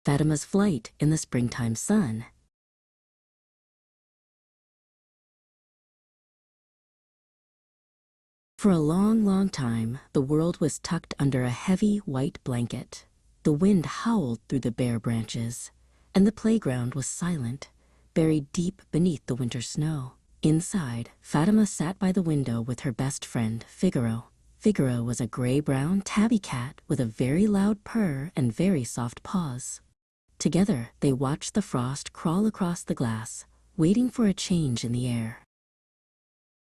Fatima's flight in the springtime sun. For a long, long time, the world was tucked under a heavy white blanket. The wind howled through the bare branches, and the playground was silent, buried deep beneath the winter snow. Inside, Fatima sat by the window with her best friend, Figaro. Figaro was a gray-brown tabby cat with a very loud purr and very soft paws. Together, they watched the frost crawl across the glass, waiting for a change in the air.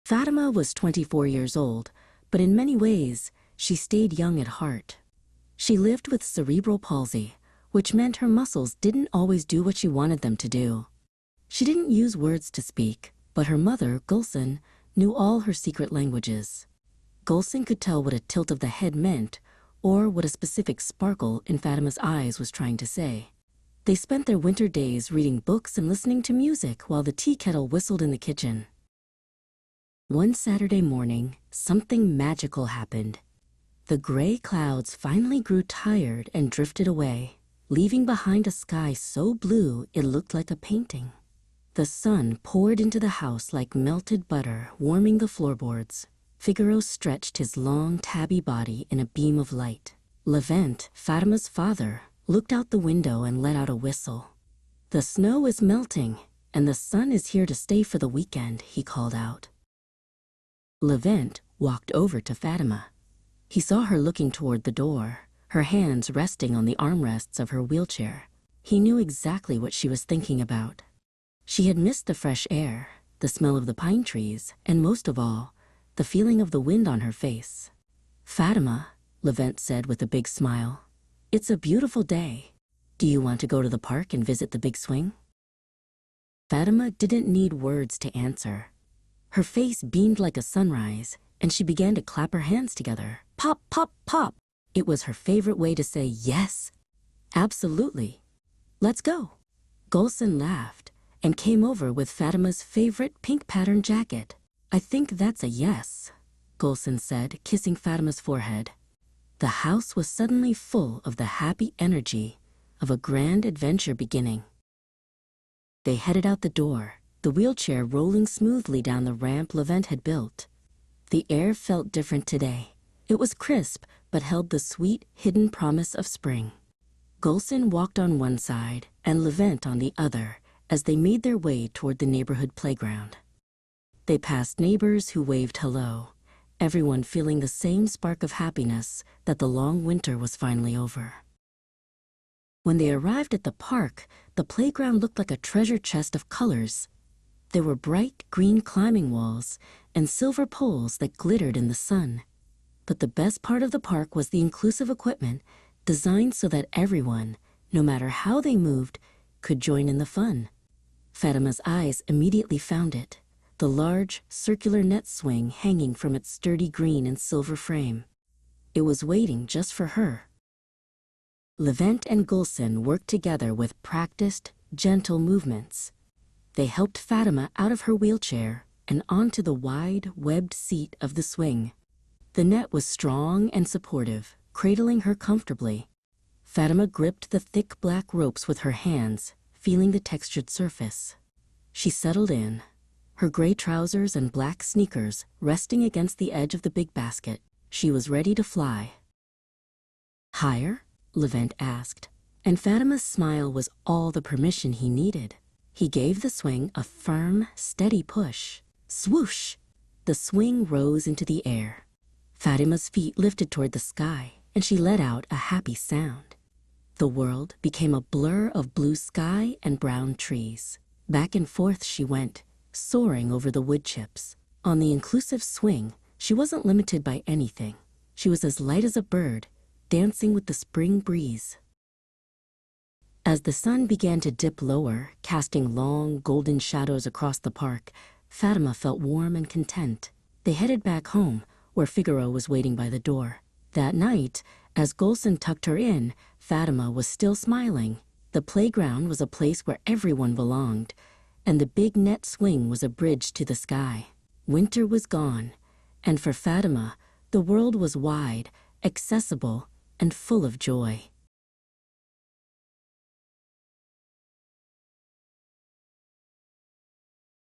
Fatima was 24 years old, but in many ways, she stayed young at heart. She lived with cerebral palsy, which meant her muscles didn't always do what she wanted them to do. She didn't use words to speak, but her mother, Gulsen, knew all her secret languages. Gulsen could tell what a tilt of the head meant, or what a specific sparkle in Fatima's eyes was trying to say. They spent their winter days reading books and listening to music while the tea kettle whistled in the kitchen. One Saturday morning, something magical happened. The gray clouds finally grew tired and drifted away, leaving behind a sky so blue it looked like a painting. The sun poured into the house like melted butter, warming the floorboards. Figaro stretched his long, tabby body in a beam of light. Levent, Fatima's father, looked out the window and let out a whistle. "The snow is melting, and the sun is here to stay for the weekend," he called out. Levent walked over to Fatima. He saw her looking toward the door, her hands resting on the armrests of her wheelchair. He knew exactly what she was thinking about. She had missed the fresh air, the smell of the pine trees, and most of all, the feeling of the wind on her face. "Fatima," Levent said with a big smile, "it's a beautiful day. Do you want to go to the park and visit the big swing?" Fatima didn't need words to answer. Her face beamed like a sunrise, and she began to clap her hands together. Pop, pop, pop! It was her favorite way to say yes. Absolutely. "Let's go." Gulsen laughed and came over with Fatima's favorite pink pattern jacket. "I think that's a yes," Gulsen said, kissing Fatima's forehead. The house was suddenly full of the happy energy of a grand adventure beginning. They headed out the door, the wheelchair rolling smoothly down the ramp Levent had built. The air felt different today. It was crisp, but held the sweet, hidden promise of spring. Gulsen walked on one side and Levent on the other as they made their way toward the neighborhood playground. They passed neighbors who waved hello, everyone feeling the same spark of happiness that the long winter was finally over. When they arrived at the park, the playground looked like a treasure chest of colors. There were bright green climbing walls and silver poles that glittered in the sun. But the best part of the park was the inclusive equipment designed so that everyone, no matter how they moved, could join in the fun. Fatima's eyes immediately found it, the large, circular net swing hanging from its sturdy green and silver frame. It was waiting just for her. Levent and Gulsen worked together with practiced, gentle movements. They helped Fatima out of her wheelchair and onto the wide, webbed seat of the swing. The net was strong and supportive, cradling her comfortably. Fatima gripped the thick black ropes with her hands, feeling the textured surface. She settled in, her gray trousers and black sneakers resting against the edge of the big basket. She was ready to fly. "Higher?" Levent asked, and Fatima's smile was all the permission he needed. He gave the swing a firm, steady push. Swoosh! The swing rose into the air. Fatima's feet lifted toward the sky, and she let out a happy sound. The world became a blur of blue sky and brown trees. Back and forth she went, soaring over the wood chips. On the inclusive swing, she wasn't limited by anything. She was as light as a bird, dancing with the spring breeze. As the sun began to dip lower, casting long, golden shadows across the park, Fatima felt warm and content. They headed back home, where Figaro was waiting by the door. That night, as Gulsen tucked her in, Fatima was still smiling. The playground was a place where everyone belonged, and the big net swing was a bridge to the sky. Winter was gone, and for Fatima, the world was wide, accessible, and full of joy.